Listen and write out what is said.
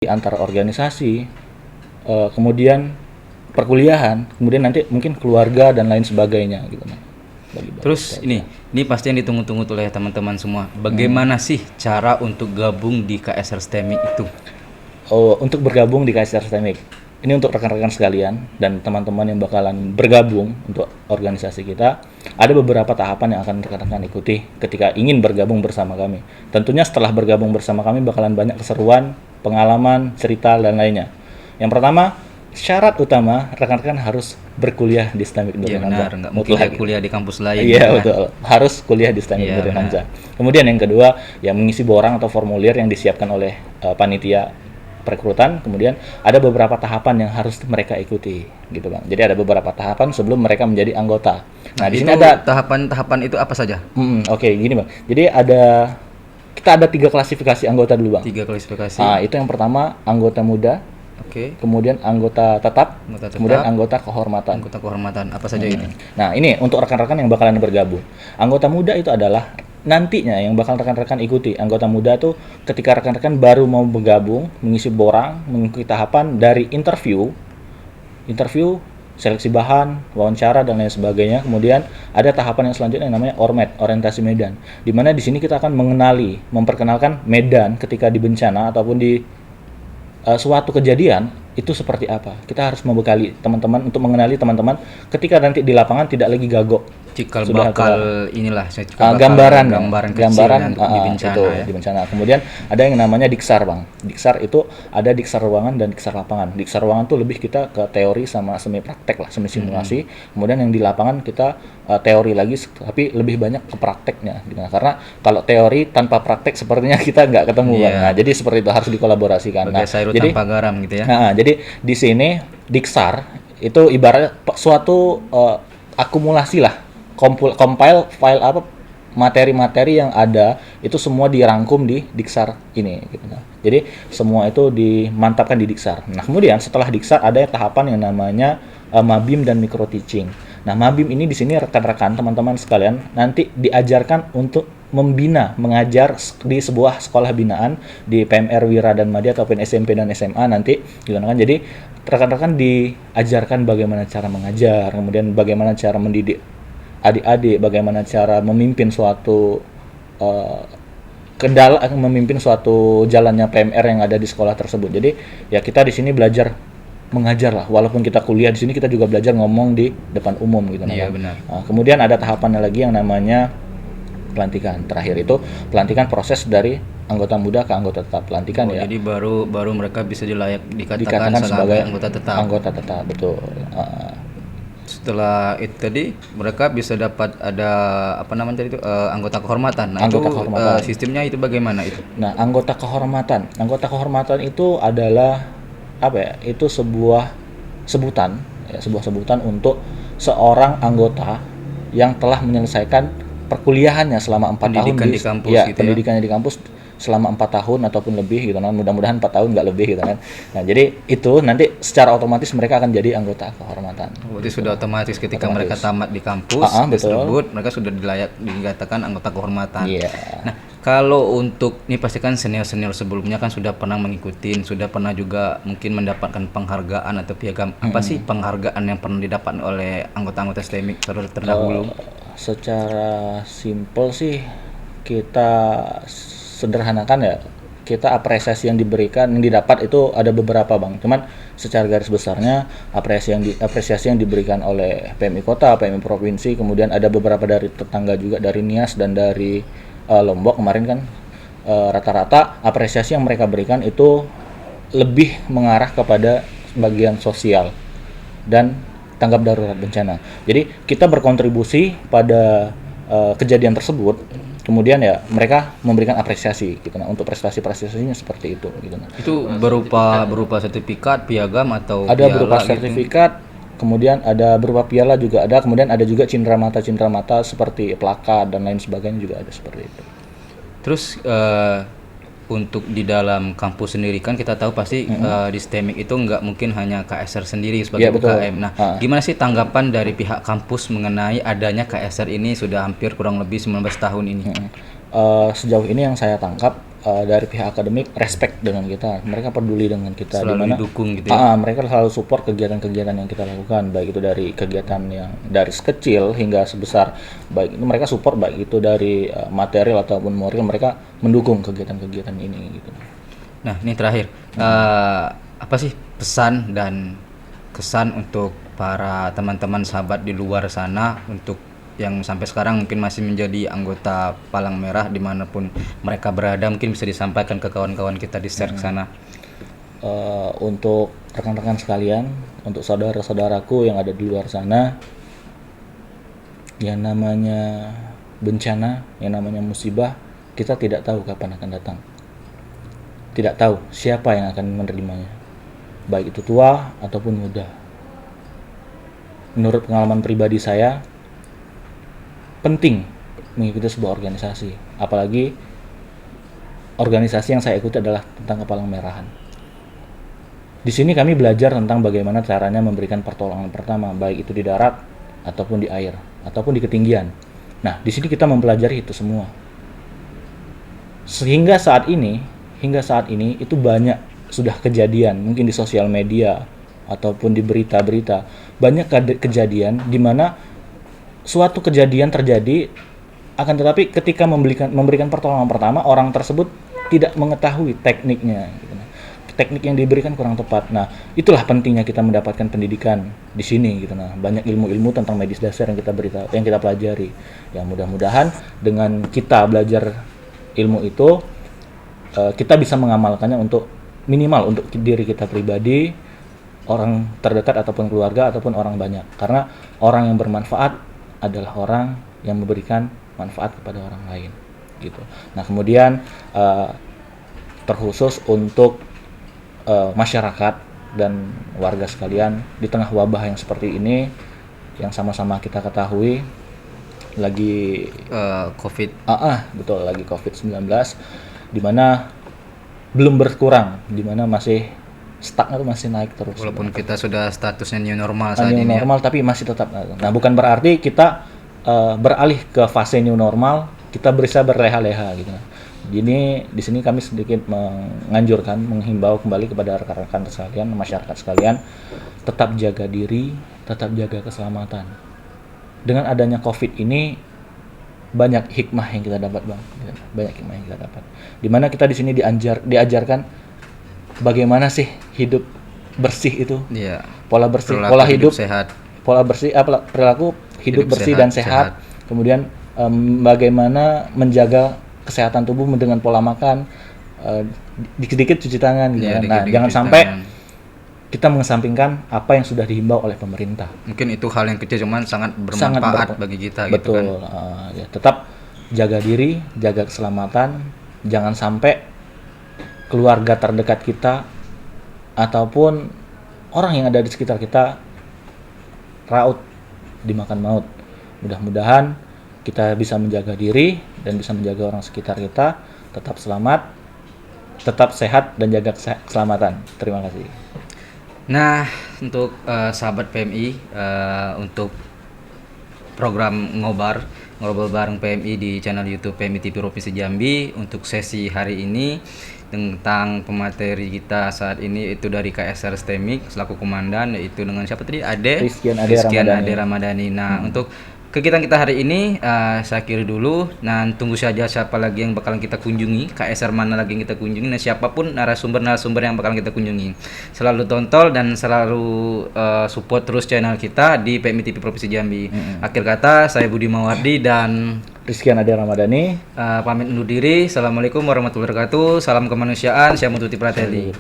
antar organisasi, kemudian perkuliahan, kemudian nanti mungkin keluarga dan lain sebagainya gitu. Terus ini pasti yang ditunggu-tunggu oleh teman-teman semua. Bagaimana sih cara untuk gabung di KSR STEMIC itu? Untuk bergabung di KSR STEMIC, ini untuk rekan-rekan sekalian dan teman-teman yang bakalan bergabung untuk organisasi kita, ada beberapa tahapan yang akan rekan-rekan ikuti ketika ingin bergabung bersama kami. Tentunya setelah bergabung bersama kami bakalan banyak keseruan, pengalaman, cerita, dan lainnya. Yang pertama, syarat utama rekan-rekan harus berkuliah di STEMIC Iya Durian Hamzah. benar, nggak mungkin dia kuliah di kampus lain. Iya betul, harus kuliah di STEMIC Durian Hamzah. Kemudian yang kedua, ya mengisi borang atau formulir yang disiapkan oleh panitia perekrutan. Kemudian ada beberapa tahapan yang harus mereka ikuti, gitu bang. Jadi ada beberapa tahapan sebelum mereka menjadi anggota. Nah di sini ada tahapan-tahapan itu apa saja? Oke, gini bang. Jadi kita ada 3 klasifikasi anggota dulu bang. 3 klasifikasi. Itu yang pertama anggota muda. Oke. Kemudian anggota tetap. Kemudian anggota kehormatan. Anggota kehormatan apa saja ini? Nah ini untuk rekan-rekan yang bakalan bergabung. Anggota muda itu adalah nantinya yang bakal rekan-rekan ikuti. Anggota muda tuh ketika rekan-rekan baru mau bergabung, mengisi borang, mengikuti tahapan dari interview, seleksi bahan, wawancara dan lain sebagainya. Kemudian ada tahapan yang selanjutnya yang namanya ORMED, orientasi medan. Di mana di sini kita akan memperkenalkan medan ketika di bencana ataupun di suatu kejadian itu seperti apa. Kita harus membekali teman-teman untuk mengenali teman-teman ketika nanti di lapangan tidak lagi gagok. Cikal bakal inilah gambaran kecil di bencana itu, di bencana. Kemudian ada yang namanya diksar bang. Diksar itu ada diksar ruangan dan diksar lapangan. Diksar ruangan tuh lebih kita ke teori sama semi praktek lah, semi simulasi. Kemudian yang di lapangan kita teori lagi, tapi lebih banyak ke prakteknya. Gitu. Karena kalau teori tanpa praktek sepertinya kita nggak ketemu bang. Nah, jadi seperti itu harus dikolaborasikan. Jadi tanpa garam gitu ya. Jadi di sini diksar itu ibaratnya suatu akumulasi lah. Compile file materi-materi yang ada itu semua dirangkum di Diksar ini gitu. Jadi semua itu dimantapkan di Diksar. Nah, kemudian setelah Diksar ada tahapan yang namanya Mabim dan micro teaching. Nah, Mabim ini di sini rekan-rekan teman-teman sekalian nanti diajarkan untuk mengajar di sebuah sekolah binaan di PMR Wira dan Madya ataupun SMP dan SMA nanti gitu kan. Jadi rekan-rekan diajarkan bagaimana cara mengajar, kemudian bagaimana cara mendidik adik-adik, bagaimana cara memimpin suatu memimpin suatu jalannya PMR yang ada di sekolah tersebut. Jadi ya kita di sini belajar mengajar lah, walaupun kita kuliah di sini kita juga belajar ngomong di depan umum gitu. Iya benar. Nah, kemudian ada tahapannya lagi yang namanya pelantikan. Terakhir itu pelantikan proses dari anggota muda ke anggota tetap. Pelantikan ya. Jadi baru mereka bisa dikatakan sebagai anggota tetap. Anggota tetap, betul. Setelah itu tadi mereka bisa dapat ada anggota kehormatan. Nah, anggota kehormatan. Sistemnya itu bagaimana itu? Nah, anggota kehormatan itu adalah itu sebuah sebutan untuk seorang anggota yang telah menyelesaikan perkuliahannya selama 4 tahun di kampus gitu pendidikannya di kampus selama 4 tahun ataupun lebih gitu kan, mudah-mudahan 4 tahun nggak lebih gitu kan. Nah, jadi itu nanti secara otomatis mereka akan jadi anggota kehormatan. Berarti sudah otomatis ketika mereka tamat di kampus tersebut, mereka sudah dikatakan anggota kehormatan. Nah, kalau untuk ini pastikan senior-senior sebelumnya kan sudah pernah mengikuti, sudah pernah juga mungkin mendapatkan penghargaan atau piagam. Apa sih penghargaan yang pernah didapat oleh anggota-anggota STEMIC terdahulu? Secara simpel sih kita sederhanakan ya, kita apresiasi yang didapat itu ada beberapa bang. Cuman secara garis besarnya apresiasi yang diberikan oleh PMI Kota, PMI Provinsi, kemudian ada beberapa dari tetangga juga, dari Nias dan dari Lombok kemarin kan, rata-rata apresiasi yang mereka berikan itu lebih mengarah kepada bagian sosial dan tanggap darurat bencana. Jadi kita berkontribusi pada kejadian tersebut. Kemudian ya mereka memberikan apresiasi gitu. Nah, untuk prestasinya seperti itu gitu. Itu berupa sertifikat, piagam atau ada piala, berupa sertifikat, kemudian ada berupa piala juga ada, kemudian ada juga cindera mata seperti plakat dan lain sebagainya juga ada seperti itu. Terus untuk di dalam kampus sendiri kan kita tahu pasti di STEMIC itu nggak mungkin hanya KSR sendiri sebagai UKM. Nah, gimana sih tanggapan dari pihak kampus mengenai adanya KSR ini sudah hampir kurang lebih 19 tahun ini? Sejauh ini yang saya tangkap dari pihak akademik respect dengan kita, mereka peduli dengan kita, selalu didukung gitu ya. Mereka selalu support kegiatan-kegiatan yang kita lakukan, baik itu dari kegiatan yang dari sekecil hingga sebesar, baik itu mereka support, baik itu dari material ataupun moral, mereka mendukung kegiatan-kegiatan ini gitu. Nah ini terakhir, apa sih pesan dan kesan untuk para teman-teman sahabat di luar sana untuk yang sampai sekarang mungkin masih menjadi anggota Palang Merah dimanapun mereka berada, mungkin bisa disampaikan ke kawan-kawan kita di share ke sana. Untuk rekan-rekan sekalian, untuk saudara-saudaraku yang ada di luar sana, yang namanya bencana, yang namanya musibah, kita tidak tahu kapan akan datang, tidak tahu siapa yang akan menerimanya, baik itu tua ataupun muda. Menurut pengalaman pribadi saya, penting mengikuti sebuah organisasi, apalagi organisasi yang saya ikuti adalah tentang Kepalang Merahan. Di sini kami belajar tentang bagaimana caranya memberikan pertolongan pertama, baik itu di darat ataupun di air ataupun di ketinggian. Nah, di sini kita mempelajari itu semua. Hingga saat ini itu banyak sudah kejadian, mungkin di sosial media ataupun di berita-berita, banyak kejadian di mana suatu kejadian terjadi, akan tetapi ketika memberikan pertolongan pertama, orang tersebut tidak mengetahui tekniknya, gitu. Teknik yang diberikan kurang tepat. Nah, itulah pentingnya kita mendapatkan pendidikan di sini, gitu. Nah, banyak ilmu-ilmu tentang medis dasar yang kita pelajari. Ya, mudah-mudahan dengan kita belajar ilmu itu, kita bisa mengamalkannya untuk minimal untuk diri kita pribadi, orang terdekat ataupun keluarga ataupun orang banyak. Karena orang yang bermanfaat adalah orang yang memberikan manfaat kepada orang lain, gitu. Nah, kemudian terkhusus untuk masyarakat dan warga sekalian di tengah wabah yang seperti ini, yang sama-sama kita ketahui lagi COVID. Betul, lagi COVID-19, di mana belum berkurang, di mana masih stuck atau masih naik terus. Walaupun kita sudah statusnya new normal saat ini. New normal tapi masih tetap. Nah, bukan berarti kita beralih ke fase new normal, kita bisa berleha-leha gitu. Jadi di sini kami sedikit menganjurkan, menghimbau kembali kepada rekan-rekan sekalian, masyarakat sekalian, tetap jaga diri, tetap jaga keselamatan. Dengan adanya COVID ini banyak hikmah yang kita dapat, Bang. Banyak hikmah yang kita dapat. Di mana kita di sini diajarkan bagaimana sih hidup bersih itu? Iya. Pola bersih, pola hidup sehat. Pola bersih, perilaku hidup bersih dan sehat. Kemudian bagaimana menjaga kesehatan tubuh dengan pola makan, dikit-dikit cuci tangan gitu. Ya, nah, jangan sampai kita mengesampingkan apa yang sudah dihimbau oleh pemerintah. Mungkin itu hal yang kecil cuman sangat bermanfaat bagi kita. Betul, gitu kan. Ya, tetap jaga diri, jaga keselamatan, jangan sampai keluarga terdekat kita ataupun orang yang ada di sekitar kita raut dimakan maut. Mudah-mudahan kita bisa menjaga diri dan bisa menjaga orang sekitar kita tetap selamat, tetap sehat dan jaga keselamatan. Terima kasih. Nah, untuk sahabat PMI, untuk program ngobrol bareng PMI di channel YouTube PMI TV Provinsi Jambi, untuk sesi hari ini tentang pemateri kita saat ini itu dari KSR STEMIK selaku komandan, yaitu dengan siapa tadi? Rizkian Ade Ramadhani. Nah, untuk kegiatan kita hari ini saya akhiri dulu. Nah, tunggu saja siapa lagi yang bakalan kita kunjungi, KSR mana lagi yang kita kunjungi, nah siapapun narasumber yang bakalan kita kunjungi. Selalu tonton dan selalu support terus channel kita di PMI TV Provinsi Jambi. Akhir kata, saya Budi Mawardi dan Rizkian Ade Ramadhani pamit undur diri. Assalamualaikum warahmatullahi wabarakatuh. Salam kemanusiaan. Saya Mututi Prateli.